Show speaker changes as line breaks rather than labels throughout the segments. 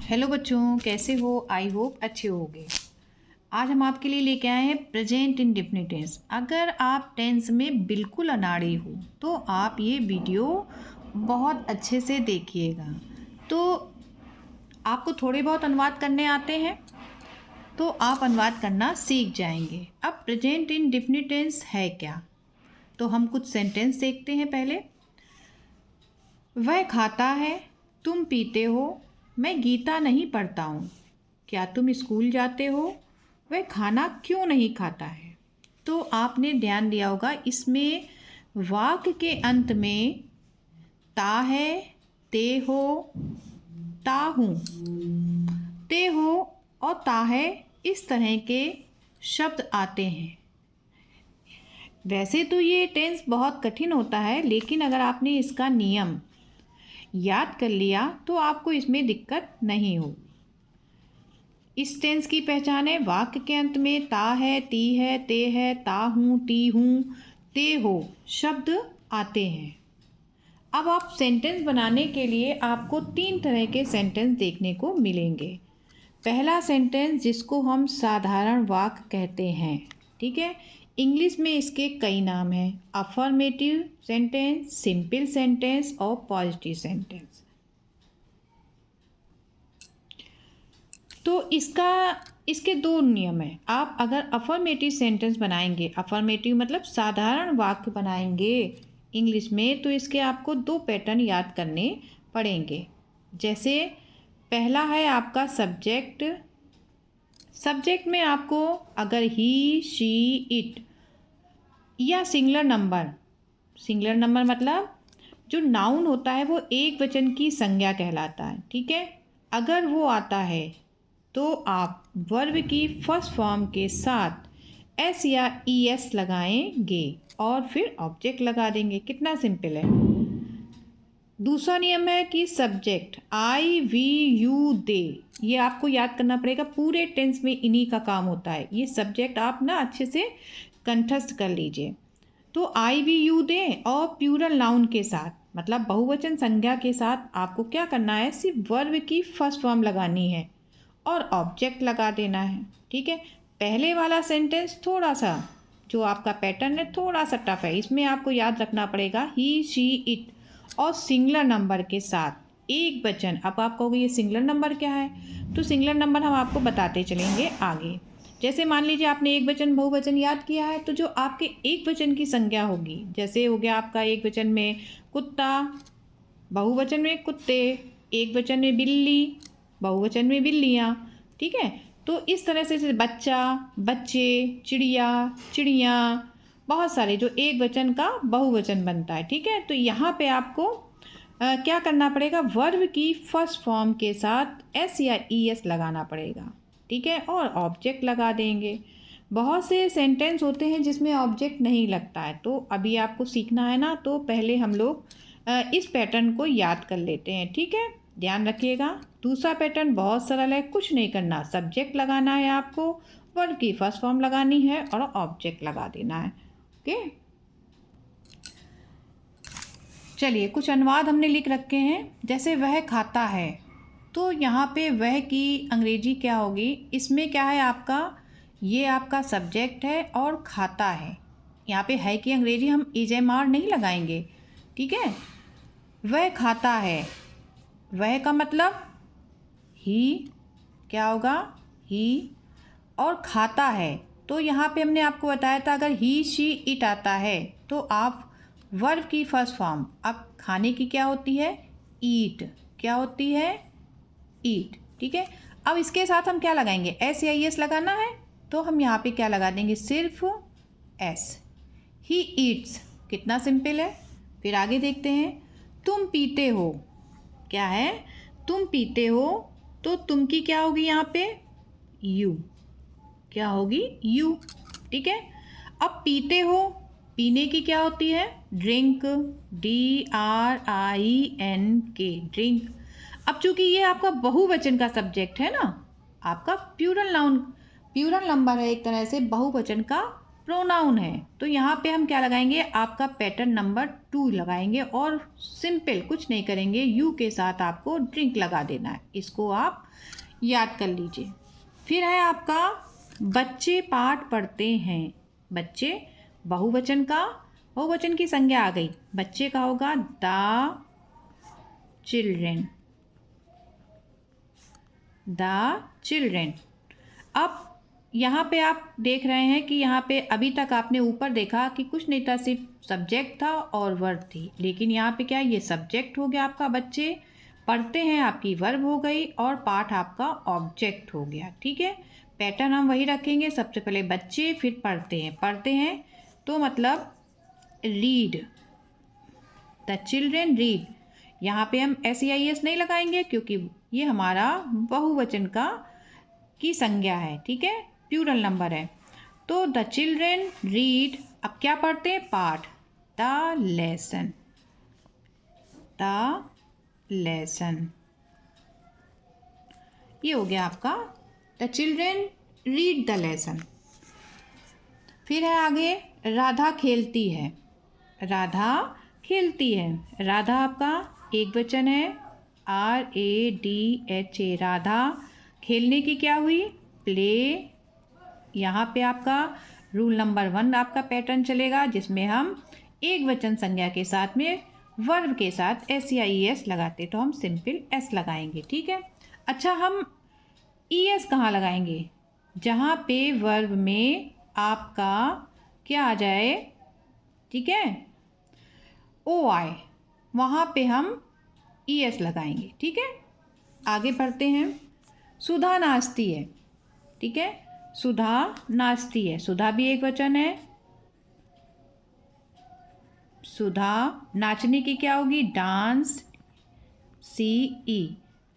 Hello बच्चों, कैसे हो? आई होप अच्छे होगे। आज हम आपके लिए लेके आए हैं प्रेजेंट इंडेफिनिट टेंस। अगर आप टेंस में बिल्कुल अनाड़ी हो तो आप ये वीडियो बहुत अच्छे से देखिएगा। तो आपको थोड़े बहुत अनुवाद करने आते हैं तो आप अनुवाद करना सीख जाएंगे। अब प्रेजेंट इंडेफिनिट टेंस है क्या, तो हम कुछ सेंटेंस देखते हैं। पहले, वह खाता है, तुम पीते हो, मैं गीता नहीं पढ़ता हूँ, क्या तुम स्कूल जाते हो, वह खाना क्यों नहीं खाता है। तो आपने ध्यान दिया होगा, इसमें वाक्य के अंत में ता है, ते हो, ता हूँ, ते हो और ता है, इस तरह के शब्द आते हैं। वैसे तो ये टेंस बहुत कठिन होता है, लेकिन अगर आपने इसका नियम याद कर लिया तो आपको इसमें दिक्कत नहीं हो। इस टेंस की पहचान है, वाक्य के अंत में ता है, ती है, ते है, ता हूँ, टी हूँ, ते हो शब्द आते हैं। अब आप सेंटेंस बनाने के लिए आपको 3 तरह के सेंटेंस देखने को मिलेंगे। पहला सेंटेंस, जिसको हम साधारण वाक्य कहते हैं, ठीक है। इंग्लिश में इसके कई नाम हैं, अफर्मेटिव सेंटेंस, सिंपल सेंटेंस और पॉजिटिव सेंटेंस। तो इसके 2 नियम हैं। आप अगर अफर्मेटिव सेंटेंस बनाएंगे, अफर्मेटिव मतलब साधारण वाक्य बनाएंगे इंग्लिश में, तो इसके आपको 2 पैटर्न याद करने पड़ेंगे। जैसे पहला है आपका सब्जेक्ट। सब्जेक्ट में आपको अगर ही, शी, इट या सिंगुलर नंबर मतलब जो नाउन होता है वो एक वचन की संज्ञा कहलाता है, ठीक है। अगर वो आता है तो आप वर्ब की फर्स्ट फॉर्म के साथ एस या ई एस लगाएंगे और फिर ऑब्जेक्ट लगा देंगे। कितना सिंपल है। दूसरा नियम है कि सब्जेक्ट आई, वी, यू, दे, ये आपको याद करना पड़ेगा। पूरे टेंस में इन्हीं का काम होता है। ये सब्जेक्ट आप ना अच्छे से कंठस्थ कर लीजिए। तो आई, वी, यू, दे और प्लूरल नाउन के साथ, मतलब बहुवचन संज्ञा के साथ आपको क्या करना है, सिर्फ वर्ब की फर्स्ट फॉर्म लगानी है और ऑब्जेक्ट लगा देना है, ठीक है। पहले वाला सेंटेंस थोड़ा सा, जो आपका पैटर्न है, थोड़ा सा टफ है। इसमें आपको याद रखना पड़ेगा ही, शी, इट और सिंगुलर नंबर के साथ एक वचन। अब आप कहोगे ये सिंगुलर नंबर क्या है, तो सिंगुलर नंबर हम आपको बताते चलेंगे आगे। जैसे मान लीजिए आपने एक वचन बहुवचन याद किया है, तो जो आपके एक वचन की संज्ञा होगी, जैसे हो गया आपका एक वचन में कुत्ता, बहुवचन में कुत्ते, एक वचन में बिल्ली, बहुवचन में बिल्लियाँ, ठीक है। तो इस तरह से जैसे बच्चा, बच्चे, चिड़िया, चिड़ियाँ, बहुत सारे जो एक वचन का बहुवचन बनता है, ठीक है। तो यहाँ पे आपको क्या करना पड़ेगा, वर्ब की फर्स्ट फॉर्म के साथ एस या ई एस लगाना पड़ेगा, ठीक है, और ऑब्जेक्ट लगा देंगे। बहुत से सेंटेंस होते हैं जिसमें ऑब्जेक्ट नहीं लगता है, तो अभी आपको सीखना है ना, तो पहले हम लोग इस पैटर्न को याद कर लेते हैं, ठीक है। ध्यान रखिएगा। दूसरा पैटर्न बहुत सरल है, कुछ नहीं करना, सब्जेक्ट लगाना है आपको, वर्ब की फर्स्ट फॉर्म लगानी है और ऑब्जेक्ट लगा देना है, ओके। चलिए, कुछ अनुवाद हमने लिख रखे हैं। जैसे वह खाता है, तो यहाँ पे वह की अंग्रेजी क्या होगी, इसमें क्या है आपका, ये आपका सब्जेक्ट है और खाता है। यहाँ पे है की अंग्रेजी हम एजएमआर नहीं लगाएंगे, ठीक है। वह खाता है, वह का मतलब ही, क्या होगा, ही, और खाता है। तो यहाँ पे हमने आपको बताया था, अगर ही, शी, इट आता है तो आप वर्ब की फर्स्ट फॉर्म, अब खाने की क्या होती है, ईट, क्या होती है, ईट, ठीक है। अब इसके साथ हम क्या लगाएंगे, एस या एस लगाना है, तो हम यहाँ पे क्या लगा देंगे, सिर्फ एस, ही ईट्स। कितना सिंपल है। फिर आगे देखते हैं, तुम पीते हो, क्या है, तुम पीते हो, तो तुम की क्या होगी यहाँ पे, यू, क्या होगी, यू, ठीक है। अब पीते हो, पीने की क्या होती है, ड्रिंक, DRINK, ड्रिंक। अब चूंकि ये आपका बहुवचन का सब्जेक्ट है ना, आपका प्लूरल नंबर है, एक तरह से बहुवचन का प्रोनाउन है, तो यहाँ पे हम क्या लगाएंगे, आपका पैटर्न नंबर 2 लगाएंगे और सिंपल कुछ नहीं करेंगे, यू के साथ आपको ड्रिंक लगा देना है। इसको आप याद कर लीजिए। फिर है आपका बच्चे पाठ पढ़ते हैं। बच्चे बहुवचन की संज्ञा आ गई। बच्चे का होगा द चिल्ड्रेन, द चिल्ड्रेन। अब यहाँ पे आप देख रहे हैं कि यहाँ पे अभी तक आपने ऊपर देखा कि कुछ नहीं था, सिर्फ सब्जेक्ट था और वर्ब थी, लेकिन यहाँ पे क्या, ये सब्जेक्ट हो गया आपका, बच्चे पढ़ते हैं आपकी वर्ब हो गई और पाठ आपका ऑब्जेक्ट हो गया। ठीक है, पैटर्न हम वही रखेंगे, सबसे पहले बच्चे, फिर पढ़ते हैं तो मतलब रीड, द चिल्ड्रेन रीड। यहाँ पे हम SEIS नहीं लगाएंगे क्योंकि ये हमारा बहुवचन की संज्ञा है। ठीक है, प्लूरल नंबर है। तो द चिल्ड्रेन रीड, अब क्या पढ़ते हैं, पाठ, द लेसन, द लेसन। ये हो गया आपका the children read the lesson. फिर है आगे राधा खेलती है, राधा खेलती है। राधा आपका एक वचन है, RADHA, राधा। खेलने की क्या हुई, प्ले। यहाँ पे आपका रूल नंबर 1 आपका पैटर्न चलेगा, जिसमें हम एक वचन संज्ञा के साथ में वर्ब के साथ SEIS लगाते, तो हम सिंपल S लगाएंगे। ठीक है, अच्छा हम ES कहाँ लगाएंगे, जहाँ पे वर्ब में आपका क्या आ जाए, ठीक है, O आए, वहाँ पे हम ES लगाएंगे। ठीक है, आगे बढ़ते हैं। सुधा नाचती है, ठीक है, सुधा नाचती है। सुधा भी एक वचन है। सुधा, नाचने की क्या होगी, डांस, CE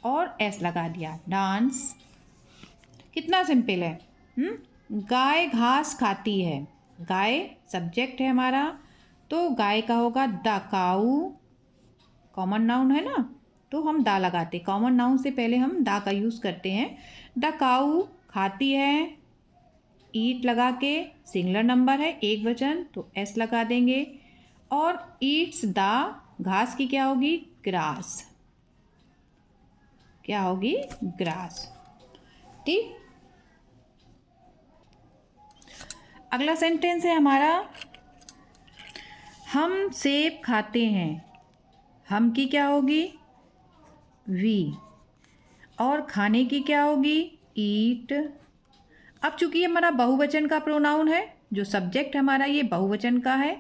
और S लगा दिया, डांस। कितना सिंपल है। गाय घास खाती है, गाय सब्जेक्ट है हमारा, तो गाय का होगा द काऊ, कॉमन नाउन है ना, तो हम दा लगाते, कॉमन नाउन से पहले हम दा का यूज़ करते हैं। द काऊ खाती है, ईट लगा के, सिंगुलर नंबर है, एक वचन, तो S लगा देंगे। और ईट्स द, घास की क्या होगी, ग्रास, क्या होगी, ग्रास। ठीक, अगला सेंटेंस है हमारा, हम सेब खाते हैं। हम की क्या होगी, वी, और खाने की क्या होगी, ईट। अब चूंकि हमारा बहुवचन का प्रोनाउन है, जो सब्जेक्ट हमारा ये बहुवचन का है,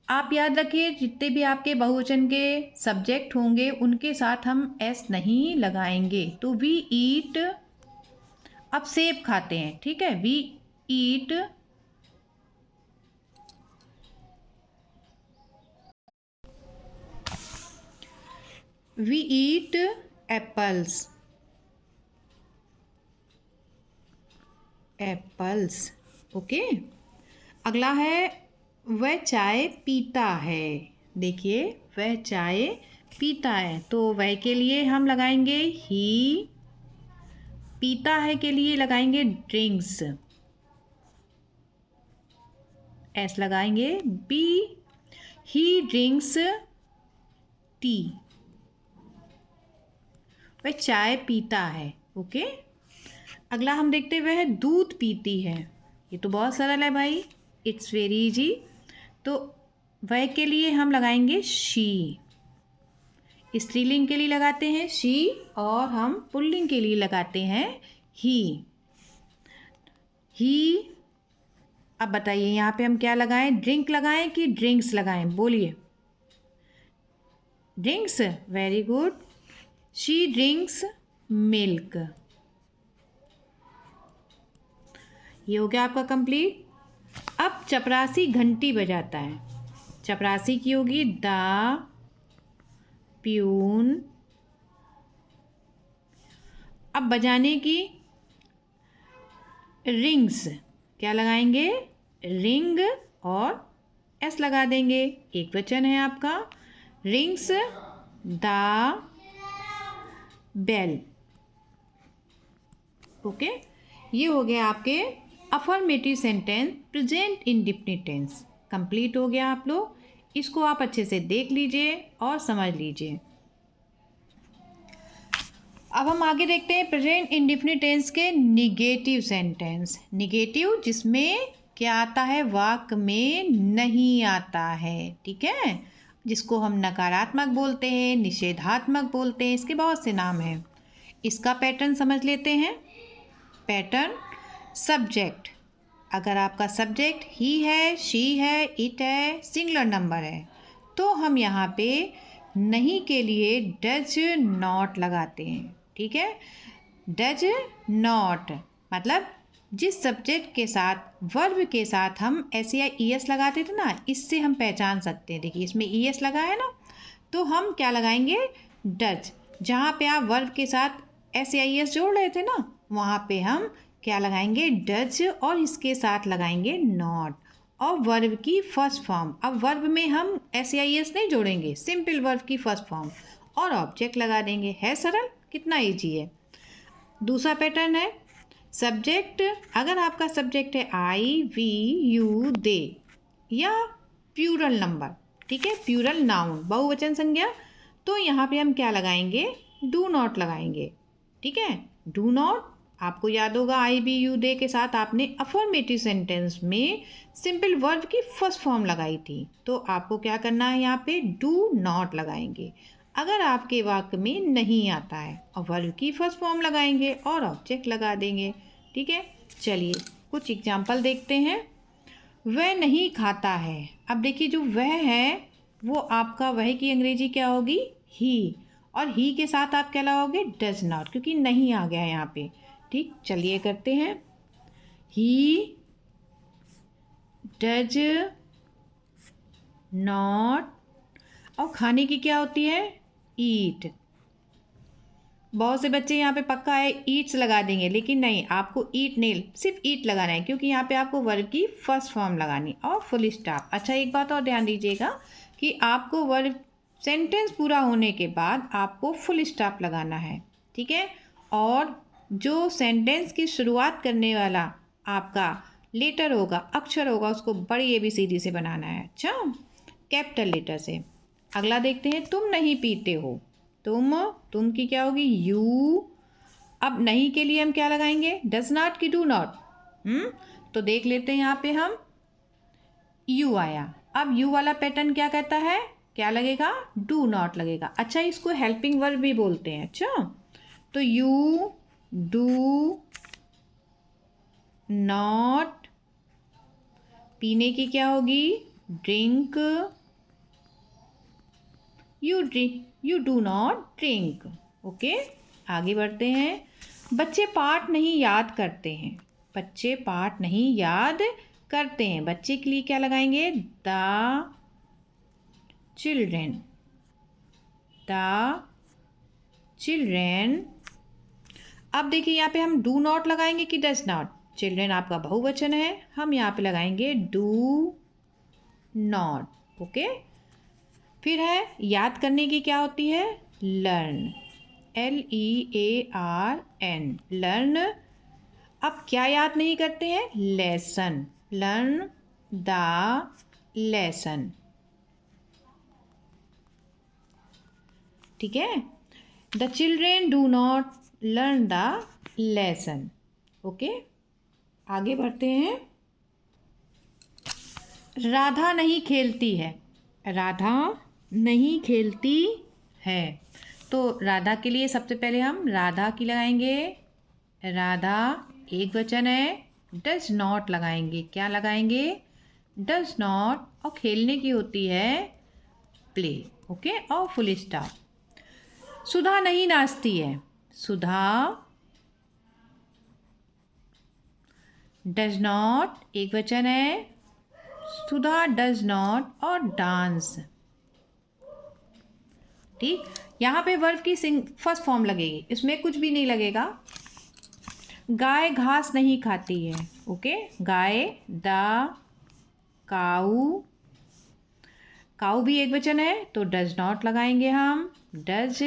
आप याद रखिए जितने भी आपके बहुवचन के सब्जेक्ट होंगे उनके साथ हम S नहीं लगाएंगे। तो वी ईट, अब सेब खाते हैं, ठीक है, we eat apples, apples. Okay, अगला है वह चाय पीता है। देखिए, वह चाय पीता है, तो वह के लिए हम लगाएंगे ही, पीता है के लिए लगाएंगे ड्रिंक्स, S लगाएंगे, बी, ही ड्रिंक्स टी, वह चाय पीता है। ओके, अगला हम देखते हुए है दूध पीती है। ये तो बहुत सरल है भाई, इट्स वेरी इजी। तो वह के लिए हम लगाएंगे शी, स्त्रीलिंग के लिए लगाते हैं शी, और हम पुल्लिंग के लिए लगाते हैं ही। अब बताइए यहाँ पे हम क्या लगाएं, ड्रिंक लगाएं कि ड्रिंक्स लगाएं, बोलिए। Drinks, very good, she drinks milk. ये हो गया आपका कंप्लीट। अब चपरासी घंटी बजाता है, चपरासी की होगी द प्यून। अब बजाने की रिंग्स, क्या लगाएंगे, रिंग और S लगा देंगे, एक वचन है आपका, रिंग्स द बेल। ओके, ये हो गया आपके affirmative sentence present indefinite tense complete हो गया आप लोग। इसको आप अच्छे से देख लीजिए और समझ लीजिए। अब हम आगे देखते हैं प्रेजेंट इंडेफिनिट टेंस के निगेटिव सेंटेंस। निगेटिव जिसमें क्या आता है, वाक्य में नहीं आता है, ठीक है, जिसको हम नकारात्मक बोलते हैं, निषेधात्मक बोलते हैं, इसके बहुत से नाम हैं। इसका पैटर्न समझ लेते हैं। पैटर्न, सब्जेक्ट, अगर आपका सब्जेक्ट ही है, शी है, इट है, सिंगुलर नंबर है, तो हम यहाँ पे नहीं के लिए डज नॉट लगाते हैं, ठीक है। डज नॉट मतलब जिस सब्जेक्ट के साथ वर्ब के साथ हम एस या ई एस लगाते थे ना, इससे हम पहचान सकते हैं। देखिए इसमें ई एस लगा है ना, तो हम क्या लगाएंगे, डज। जहाँ पे आप वर्ब के साथ एस या ई एस जोड़ रहे थे ना, वहाँ पे हम क्या लगाएंगे, डज, और इसके साथ लगाएंगे नॉट, और वर्ब की फर्स्ट फॉर्म। अब वर्ब में हम एस या ई एस नहीं जोड़ेंगे, सिंपल वर्ब की फर्स्ट फॉर्म और ऑब्जेक्ट लगा देंगे। है सरल, कितना ईजी है। दूसरा पैटर्न है सब्जेक्ट, अगर आपका सब्जेक्ट है आई, वी, यू, दे या प्लूरल नंबर, ठीक है, प्लूरल नाउन, बहुवचन संज्ञा, तो यहाँ पे हम क्या लगाएंगे, डू नॉट लगाएंगे, ठीक है। डू नॉट, आपको याद होगा आई, बी, यू, दे के साथ आपने अफर्मेटिव सेंटेंस में सिंपल वर्ब की फर्स्ट फॉर्म लगाई थी, तो आपको क्या करना है, यहाँ पे डू नॉट लगाएंगे अगर आपके वाक्य में नहीं आता है, और वर्ब की फर्स्ट फॉर्म लगाएंगे और ऑब्जेक्ट लगा देंगे, ठीक है। चलिए कुछ एग्जाम्पल देखते हैं। वह नहीं खाता है। अब देखिए जो वह है वो आपका वह की अंग्रेजी क्या होगी, ही, और ही के साथ आप क्या लगाओगे, डज नॉट, क्योंकि नहीं आ गया है यहाँ पे, ठीक। चलिए करते हैं, ही डज नॉट, और खाने की क्या होती है, ईट। बहुत से बच्चे यहाँ पे पक्का है ईट्स लगा देंगे, लेकिन नहीं, आपको ईट नहीं, सिर्फ ईट लगाना है, क्योंकि यहाँ पे आपको वर्ब की फर्स्ट फॉर्म लगानी और फुल स्टॉप। अच्छा एक बात और ध्यान दीजिएगा कि आपको वर्ब सेंटेंस पूरा होने के बाद आपको फुल स्टॉप लगाना है, ठीक है। और जो सेंटेंस की शुरुआत करने वाला आपका लेटर होगा, अक्षर होगा, उसको बड़ी ABCD से बनाना है, अच्छा, कैपिटल लेटर से। अगला देखते हैं, तुम नहीं पीते हो। तुम की क्या होगी, यू। अब नहीं के लिए हम क्या लगाएंगे, डज नॉट की डू नॉट, तो देख लेते हैं यहाँ पे हम, यू आया। अब यू वाला पैटर्न क्या कहता है, क्या लगेगा, डू नॉट लगेगा। अच्छा इसको हेल्पिंग वर्ब भी बोलते हैं, अच्छा, तो यू डू नॉट, पीने की क्या होगी, drink, you do not drink, okay. आगे बढ़ते हैं, बच्चे पाठ नहीं याद करते हैं। बच्चे पाठ नहीं याद करते हैं, बच्चे के लिए क्या लगाएंगे, द चिल्ड्रेन, द चिल्ड्रेन। अब देखिए यहाँ पे हम डू नॉट लगाएंगे कि डज नॉट, चिल्ड्रेन आपका बहुवचन है, हम यहाँ पे लगाएंगे डू नॉट, ओके। फिर है याद करने की क्या होती है, लर्न, LEARN, लर्न। अब क्या याद नहीं करते हैं, लेसन, लर्न द लेसन, ठीक है। The children do not learn the lesson, okay. आगे बढ़ते हैं, राधा नहीं खेलती है। राधा नहीं खेलती है, तो राधा के लिए सबसे पहले हम राधा की लगाएंगे, राधा एक वचन है, डज नॉट लगाएंगे, क्या लगाएंगे, डज नॉट, और खेलने की होती है प्ले, ओके, और फुल स्टॉप। सुधा नहीं नाचती है। सुधा डज नॉट एक वचन है, सुधा डज नॉट, और डांस, ठीक। यहाँ पे वर्ब की फर्स्ट फॉर्म लगेगी, इसमें कुछ भी नहीं लगेगा। गाय घास नहीं खाती है, ओके, गाय द काऊ, काऊ भी एक वचन है, तो डज नॉट लगाएंगे हम, डज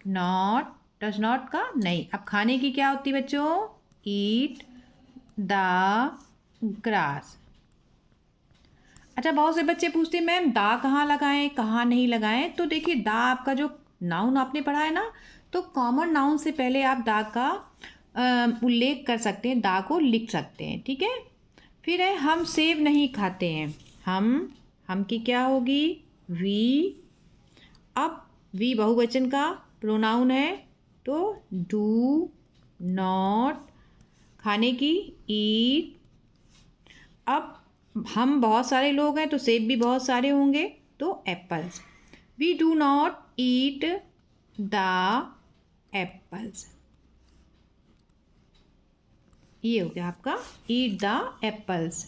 नॉट, डज नॉट का नहीं। अब खाने की क्या होती है बच्चों, ईट, द ग्रास। अच्छा, बहुत से बच्चे पूछते हैं मैम दा कहाँ लगाएं, कहाँ नहीं लगाएं। तो देखिए, दा आपका जो नाउन आपने पढ़ा है ना, तो कॉमन नाउन से पहले आप दा का उल्लेख कर सकते हैं, दा को लिख सकते हैं, ठीक है। फिर है हम सेब नहीं खाते हैं। हम की क्या होगी? वी। अब वी बहुवचन का प्रोनाउन है, तो डू नॉट। खाने की ईट। अब हम बहुत सारे लोग हैं तो सेब भी बहुत सारे होंगे, तो apples. We do not eat the apples. ये हो गया आपका ईट द एप्पल्स।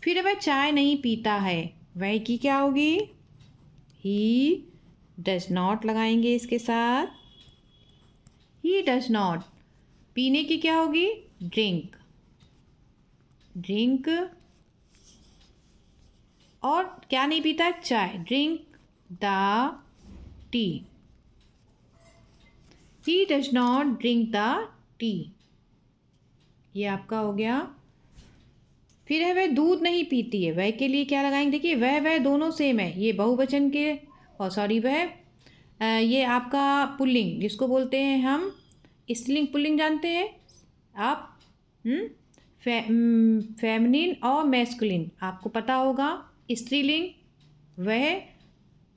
फिर वह चाय नहीं पीता है, वह की क्या होगी? ही डज नॉट लगाएंगे इसके साथ। He does not. पीने की क्या होगी? ड्रिंक। ड्रिंक। और क्या नहीं पीता? चाय। Drink the T. He does not drink the T. ये आपका हो गया। फिर है वह दूध नहीं पीती है, वह के लिए क्या लगाएंगे? देखिए, वह दोनों सेम है, ये बहुवचन के, और सॉरी वह ये आपका पुल्लिंग जिसको बोलते हैं हम स्त्रीलिंग पुल्लिंग, जानते हैं आप? फेमिनिन और मैस्कुलिन आपको पता होगा। स्त्रीलिंग वह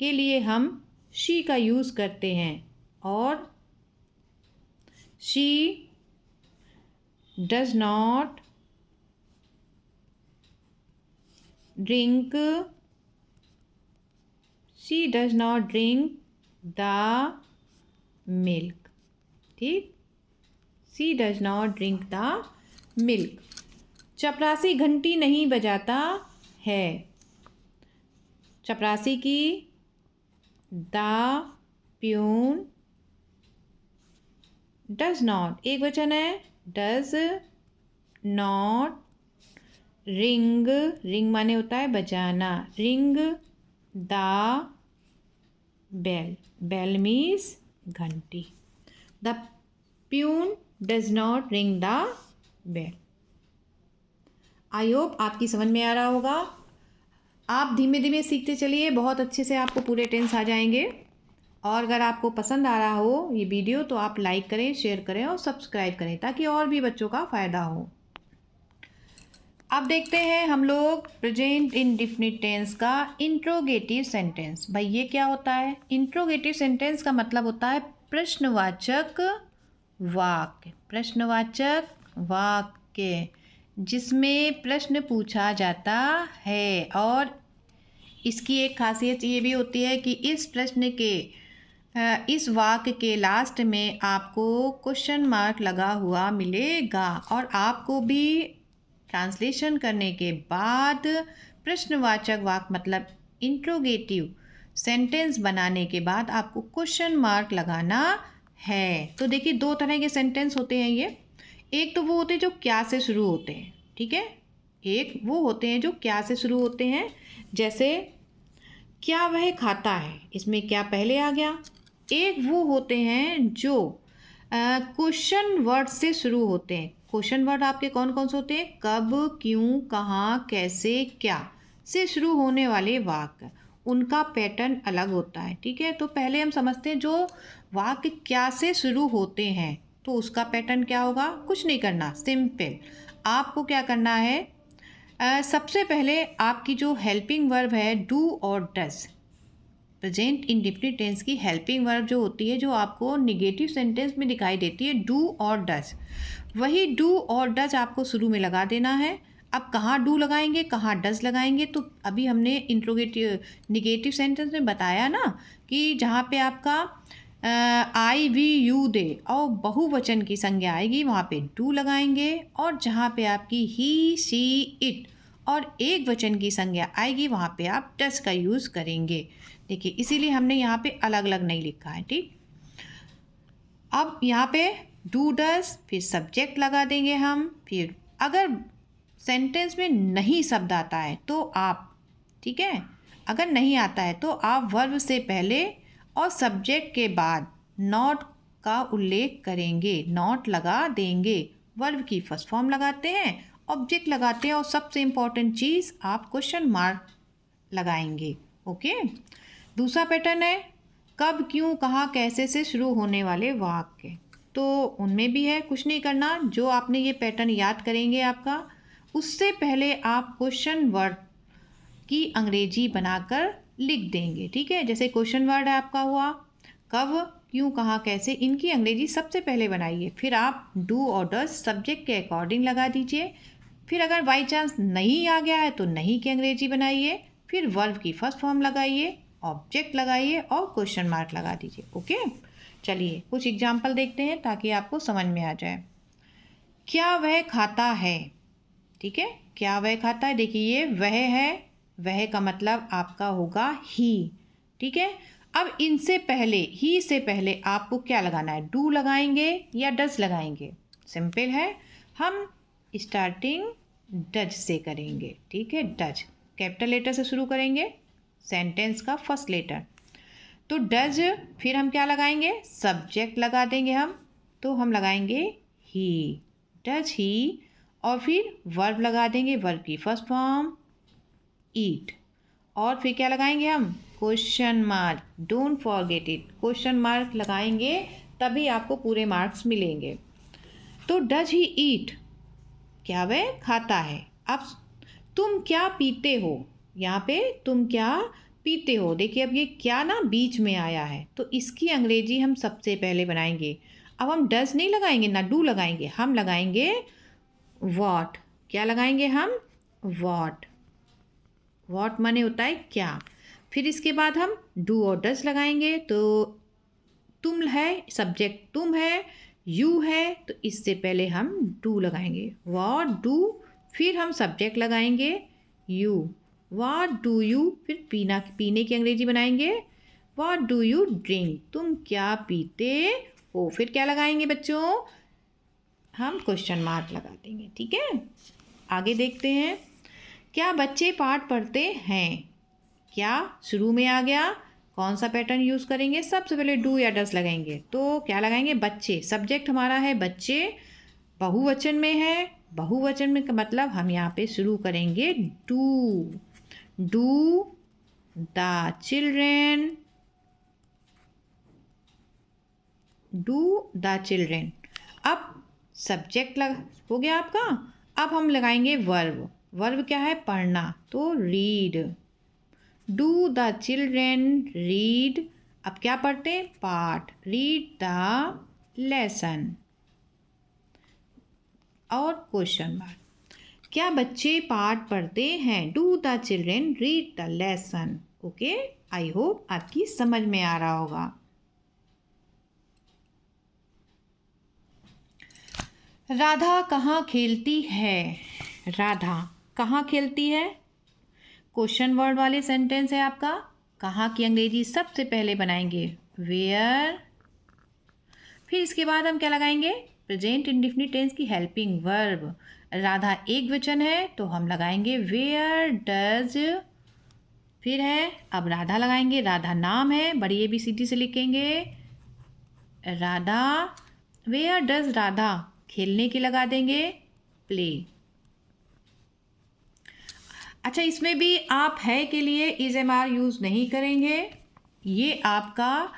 के लिए हम शी का यूज़ करते हैं, और she does not drink. She does not drink the milk. ठीक, she does not drink the milk. चपरासी घंटी नहीं बजाता है, चपरासी की द प्यून डज नॉट, एक वचन है, डज नॉट रिंग। रिंग माने होता है बजाना। Ring the bell. Bell means घंटी। The peon does not ring the bell. I hope आपकी समझ में आ रहा होगा। आप धीमे धीमे सीखते चलिए, बहुत अच्छे से आपको पूरे टेंस आ जाएंगे। और अगर आपको पसंद आ रहा हो ये वीडियो तो आप लाइक करें, शेयर करें और सब्सक्राइब करें, ताकि और भी बच्चों का फ़ायदा हो। अब देखते हैं हम लोग प्रेजेंट इंडेफिनिट टेंस का इंट्रोगेटिव सेंटेंस। भाई ये क्या होता है? इंट्रोगेटिव सेंटेंस का मतलब होता है प्रश्नवाचक वाक्य। प्रश्नवाचक वाक्य जिसमें प्रश्न पूछा जाता है, और इसकी एक खासियत ये भी होती है कि इस प्रश्न के इस वाक्य के लास्ट में आपको क्वेश्चन मार्क लगा हुआ मिलेगा, और आपको भी ट्रांसलेशन करने के बाद प्रश्नवाचक वाक्य मतलब इंट्रोगेटिव सेंटेंस बनाने के बाद आपको क्वेश्चन मार्क लगाना है। तो देखिए, दो तरह के सेंटेंस होते हैं ये। एक तो वो होते हैं जो क्या से शुरू होते हैं, ठीक है। एक वो होते हैं जो क्या से शुरू होते हैं, जैसे क्या वह खाता है, इसमें क्या पहले आ गया। एक वो होते हैं जो क्वेश्चन वर्ड से शुरू होते हैं। क्वेश्चन वर्ड आपके कौन कौन से होते हैं? कब, क्यों, कहाँ, कैसे, क्या से शुरू होने वाले वाक्य, उनका पैटर्न अलग होता है, ठीक है। तो पहले हम समझते हैं जो वाक्य क्या से शुरू होते हैं, तो उसका पैटर्न क्या होगा। कुछ नहीं करना, सिंपल आपको क्या करना है, सबसे पहले आपकी जो हेल्पिंग वर्ब है डू और डज, प्रेजेंट इंडेफिनिट टेंस की हेल्पिंग वर्ब जो होती है, जो आपको निगेटिव सेंटेंस में दिखाई देती है, डू और डज, वही डू और डज आपको शुरू में लगा देना है। अब कहाँ डू लगाएंगे, कहाँ डज लगाएंगे, तो अभी हमने इंट्रोगेटिव निगेटिव सेंटेंस में बताया ना कि जहाँ पे आपका आई वी यू दे और बहुवचन की संज्ञा आएगी वहाँ पे डू लगाएंगे, और जहाँ पे आपकी ही सी इट और एक वचन की संज्ञा आएगी वहाँ पे आप डज का यूज़ करेंगे। देखिए, इसीलिए हमने यहाँ पे अलग अलग नहीं लिखा है, ठीक। अब यहाँ पे डू डज, फिर सब्जेक्ट लगा देंगे हम। फिर अगर सेंटेंस में नहीं शब्द आता है तो आप, ठीक है, अगर नहीं आता है तो आप वर्ब से पहले और सब्जेक्ट के बाद नॉट का उल्लेख करेंगे, नॉट लगा देंगे, वर्ब की फर्स्ट फॉर्म लगाते हैं, ऑब्जेक्ट लगाते हैं और सबसे इम्पॉर्टेंट चीज़ आप क्वेश्चन मार्क लगाएंगे। ओके, दूसरा पैटर्न है कब, क्यों, कहाँ, कैसे से शुरू होने वाले वाक्य। तो उनमें भी है, कुछ नहीं करना, जो आपने ये पैटर्न याद करेंगे आपका, उससे पहले आप क्वेश्चन वर्ड की अंग्रेजी बनाकर लिख देंगे। ठीक है, जैसे क्वेश्चन वर्ड है आपका हुआ कब, क्यों, कहाँ, कैसे, इनकी अंग्रेजी सबसे पहले बनाइए, फिर आप डू और डज सब्जेक्ट के अकॉर्डिंग लगा दीजिए। फिर अगर बाई चांस नहीं आ गया है तो नहीं की अंग्रेजी बनाइए, फिर वर्ब की फर्स्ट फॉर्म लगाइए, ऑब्जेक्ट लगाइए और क्वेश्चन मार्क लगा दीजिए। ओके, चलिए कुछ एग्जाम्पल देखते हैं ताकि आपको समझ में आ जाए। क्या वह खाता है, ठीक है, क्या वह खाता है, देखिए ये वह है, वह का मतलब आपका होगा ही। ठीक है, अब इनसे पहले, ही से पहले आपको क्या लगाना है, डू लगाएंगे या डज लगाएंगे। सिंपल है, हम स्टार्टिंग डज से करेंगे। ठीक है, डज कैपिटल लेटर से शुरू करेंगे, सेंटेंस का फर्स्ट लेटर। तो डज, फिर हम क्या लगाएंगे, सब्जेक्ट लगा देंगे हम, तो हम लगाएंगे ही, डज ही, और फिर वर्ब लगा देंगे, वर्ब की फर्स्ट फॉर्म ईट, और फिर क्या लगाएंगे हम, question mark, don't forget it, question mark लगाएंगे तभी आपको पूरे मार्क्स मिलेंगे। तो डज ही ईट, क्या वह खाता है। अब तुम क्या पीते हो, यहाँ पे तुम क्या पीते हो, देखिए अब ये क्या ना बीच में आया है, तो इसकी अंग्रेजी हम सबसे पहले बनाएंगे। अब हम डज नहीं लगाएंगे ना डू लगाएंगे, हम लगाएंगे वॉट, क्या लगाएंगे हम, वॉट, वॉट माने होता है क्या। फिर इसके बाद हम डू और डज लगाएंगे, तो तुम है, सब्जेक्ट तुम है, यू है, तो इससे पहले हम डू लगाएंगे, वॉट डू, फिर हम सब्जेक्ट लगाएंगे यू, व्हाट डू यू, फिर पीने की अंग्रेजी बनाएंगे व्हाट डू यू ड्रिंक, तुम क्या पीते हो, फिर क्या लगाएंगे बच्चों, हम क्वेश्चन मार्क लगा देंगे। ठीक है, आगे देखते हैं। क्या बच्चे पाठ पढ़ते हैं, क्या शुरू में आ गया, कौन सा पैटर्न यूज़ करेंगे, सबसे पहले डू या डस लगाएंगे, तो क्या लगाएंगे, बच्चे, सब्जेक्ट हमारा है बच्चे, बहुवचन में है, बहुवचन में का मतलब हम यहाँ पे शुरू करेंगे do, do the children, do the children. अब सब्जेक्ट हो गया आपका, अब हम लगाएंगे वर्ब, वर्ब क्या है, पढ़ना, तो read, do the children read, अब क्या पढ़ते हैं, पाठ, रीड द लेसन, और क्वेश्चन मार्क, क्या बच्चे पाठ पढ़ते हैं, do the children read the lesson. Okay, I hope आपकी समझ में आ रहा होगा। राधा कहाँ खेलती है, राधा कहाँ खेलती है, क्वेश्चन वर्ड वाले सेंटेंस है आपका, कहाँ की अंग्रेजी सबसे पहले बनाएंगे वेयर, फिर इसके बाद हम क्या लगाएंगे, प्रेजेंट इंडेफिनिट टेंस की हेल्पिंग वर्ब, राधा एक वचन है तो हम लगाएंगे वेयर डज, फिर है अब राधा लगाएंगे, राधा नाम है, बड़ी ABCD से लिखेंगे राधा, वेयर डज राधा, खेलने की लगा देंगे प्ले। अच्छा, इसमें भी आप है के लिए इज MR यूज़ नहीं करेंगे, ये आपका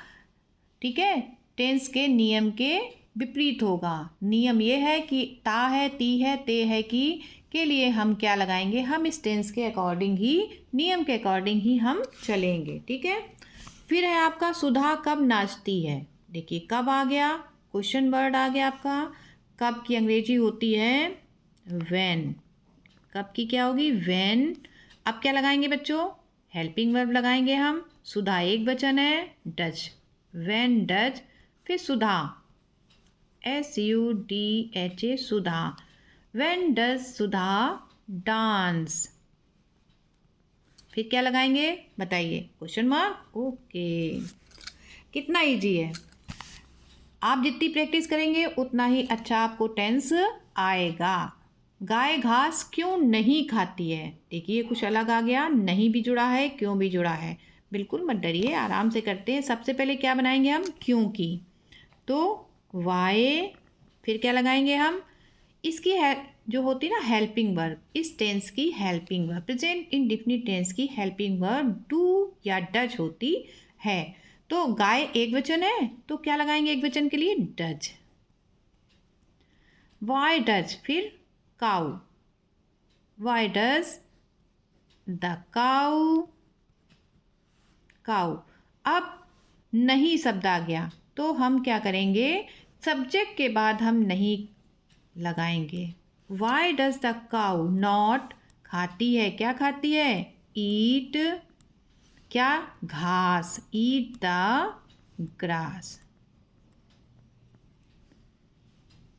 ठीक है टेंस के नियम के विपरीत होगा। नियम ये है कि ता है, ती है, ते है, की के लिए हम क्या लगाएंगे, हम इस टेंस के अकॉर्डिंग ही, नियम के अकॉर्डिंग ही हम चलेंगे। ठीक है, फिर है आपका सुधा कब नाचती है, देखिए कब आ गया, क्वेश्चन वर्ड आ गया आपका, कब की अंग्रेजी होती है व्हेन, कब की क्या होगी व्हेन। अब क्या लगाएंगे बच्चों, हेल्पिंग वर्ब लगाएंगे हम, सुधा एक वचन है, डज, व्हेन डज, फिर सुधा SUDHA Sudha, when does Sudha dance, फिर क्या लगाएंगे बताइए, क्वेश्चन मार्क। ओके, कितना इजी है, आप जितनी प्रैक्टिस करेंगे उतना ही अच्छा आपको टेंस आएगा। गाय घास क्यों नहीं खाती है, देखिए कुछ अलग आ गया, नहीं भी जुड़ा है, क्यों भी जुड़ा है, बिल्कुल मत डरिए, आराम से करते हैं। सबसे पहले क्या बनाएंगे हम, क्योंकि, तो वाई, फिर क्या लगाएंगे हम, इसकी जो होती है ना हेल्पिंग वर्ब, इस टेंस की helping verb, present indefinite tense की हेल्पिंग वर्ब डू या डज होती है। तो गाय एक वचन है तो क्या लगाएंगे एक वचन के लिए? डज। वाई डज, फिर cow, why does the cow, cow. अब नहीं शब्द आ गया तो हम क्या करेंगे? सब्जेक्ट के बाद हम नहीं लगाएंगे। Why does the cow not, खाती है, क्या खाती है? ईट, क्या? घास, ईट द ग्रास।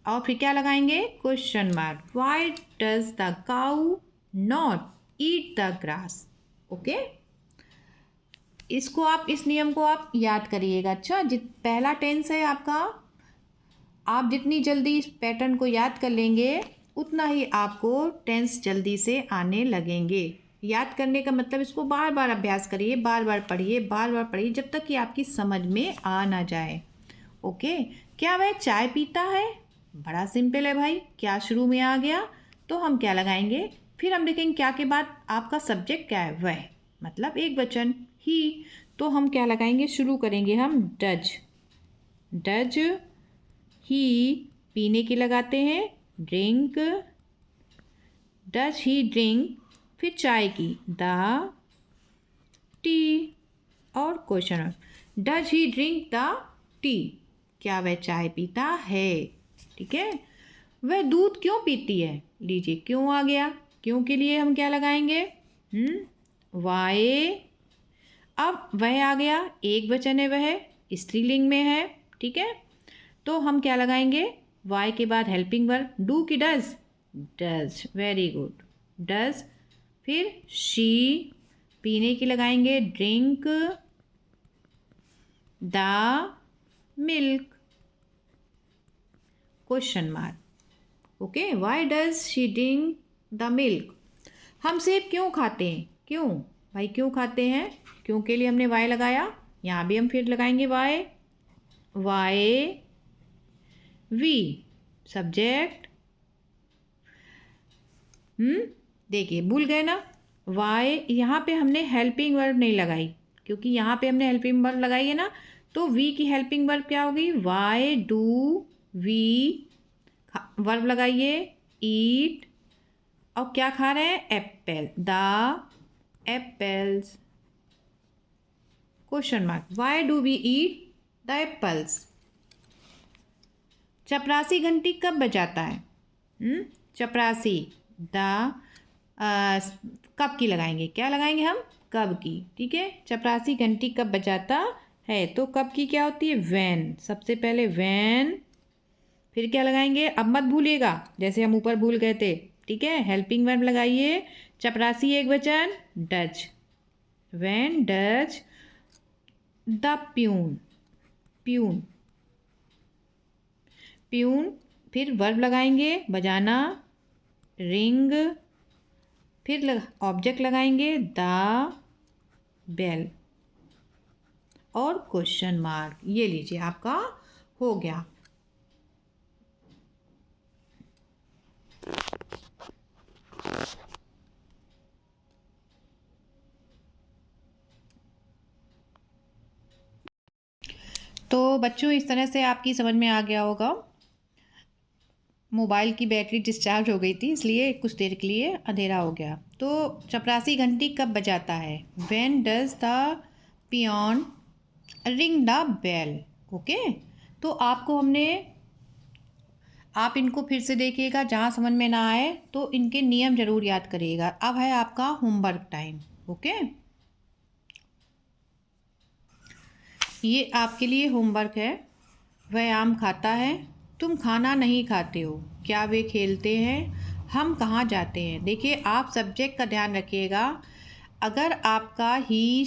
और फिर क्या लगाएंगे? Question mark. Why does the cow not eat the grass. Okay, इसको आप, इस नियम को आप याद करिएगा। अच्छा, पहला टेंस है आपका, आप जितनी जल्दी इस पैटर्न को याद कर लेंगे उतना ही आपको टेंस जल्दी से आने लगेंगे। याद करने का मतलब इसको बार बार अभ्यास करिए, बार बार पढ़िए जब तक कि आपकी समझ में आ ना जाए। ओके, क्या वह चाय पीता है? बड़ा सिंपल है भाई, क्या शुरू में आ गया तो हम क्या लगाएंगे? फिर हम देखेंगे क्या के बाद आपका सब्जेक्ट क्या है? वह, मतलब एक वचन ही, तो हम क्या लगाएंगे? शुरू करेंगे हम डज, डज ही, पीने की लगाते हैं ड्रिंक, डज ही ड्रिंक, फिर चाय की द टी, और question, does he drink the T, क्या वह चाय पीता है? ठीक है। वह दूध क्यों पीती है? लीजिए क्यों आ गया, क्यों के लिए हम क्या लगाएंगे? वाई। अब वह आ गया, एक वचन है, वह स्त्रीलिंग में है, ठीक है, तो हम क्या लगाएंगे? वाई के बाद हेल्पिंग वर्ब, डू की does? Does, very good, does. फिर शी, पीने की लगाएंगे drink the milk, question mark. Okay, why does she drink the milk? हम सेब क्यों खाते हैं? क्यों भाई, क्यों खाते हैं? क्यों के लिए हमने वाई लगाया, यहाँ भी हम फिर लगाएंगे वाई, वाई वी, सब्जेक्ट। देखिए भूल गए ना, वाई, यहाँ पे हमने हेल्पिंग वर्ब नहीं लगाई, क्योंकि यहाँ पे हमने हेल्पिंग वर्ब लगाई है ना, तो वी की हेल्पिंग वर्ब क्या होगी? वाई डू वी, वर्ब लगाइए ईट, और क्या खा रहे हैं? Apple, the apples, question mark. Why do we eat the apples? चपरासी घंटी कब बजाता है? चपरासी, द कब की लगाएंगे, क्या लगाएंगे हम? कब की, ठीक है। चपरासी घंटी कब बजाता है, तो कब की क्या होती है? वैन, सबसे पहले वैन, फिर क्या लगाएंगे? अब मत भूलिएगा, जैसे हम ऊपर भूल गए थे, ठीक है। हेल्पिंग वर्ब लगाइए, चपरासी एक वचन, does, van does the peon, peon, peon, फिर वर्ब लगाएंगे बजाना रिंग, फिर ऑब्जेक्ट लगाएंगे द बेल, और क्वेश्चन मार्क। ये लीजिए आपका हो गया। तो बच्चों इस तरह से आपकी समझ में आ गया होगा। मोबाइल की बैटरी डिस्चार्ज हो गई थी, इसलिए कुछ देर के लिए अंधेरा हो गया। तो चपरासी घंटी कब बजाता है? When does the peon ring the bell. Okay, तो आपको हमने, आप इनको फिर से देखिएगा, जहाँ समझ में ना आए तो इनके नियम ज़रूर याद करिएगा। अब है आपका होमवर्क टाइम। ओके, ये आपके लिए होमवर्क है। वह आम खाता है, तुम खाना नहीं खाते हो, क्या वे खेलते हैं, हम कहाँ जाते हैं। देखिए आप सब्जेक्ट का ध्यान रखिएगा। अगर आपका ही,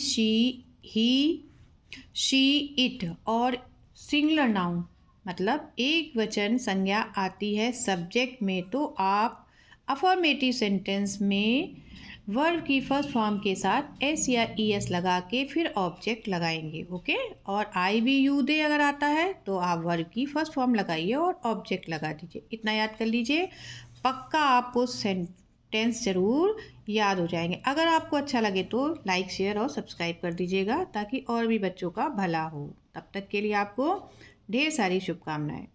शी, इट और सिंगुलर नाउन मतलब एक वचन संज्ञा आती है सब्जेक्ट में, तो आप अफर्मेटिव सेंटेंस में वर्ब की फर्स्ट फॉर्म के साथ एस या ई एस लगा के फिर ऑब्जेक्ट लगाएंगे। ओके, और आई बी यू दे अगर आता है तो आप वर्ब की फर्स्ट फॉर्म लगाइए और ऑब्जेक्ट लगा दीजिए। इतना याद कर लीजिए, पक्का आपको सेंटेंस ज़रूर याद हो जाएंगे। अगर आपको अच्छा लगे तो लाइक शेयर और सब्सक्राइब कर दीजिएगा ताकि और भी बच्चों का भला हो। तब तक के लिए आपको ढेर सारी शुभकामनाएं।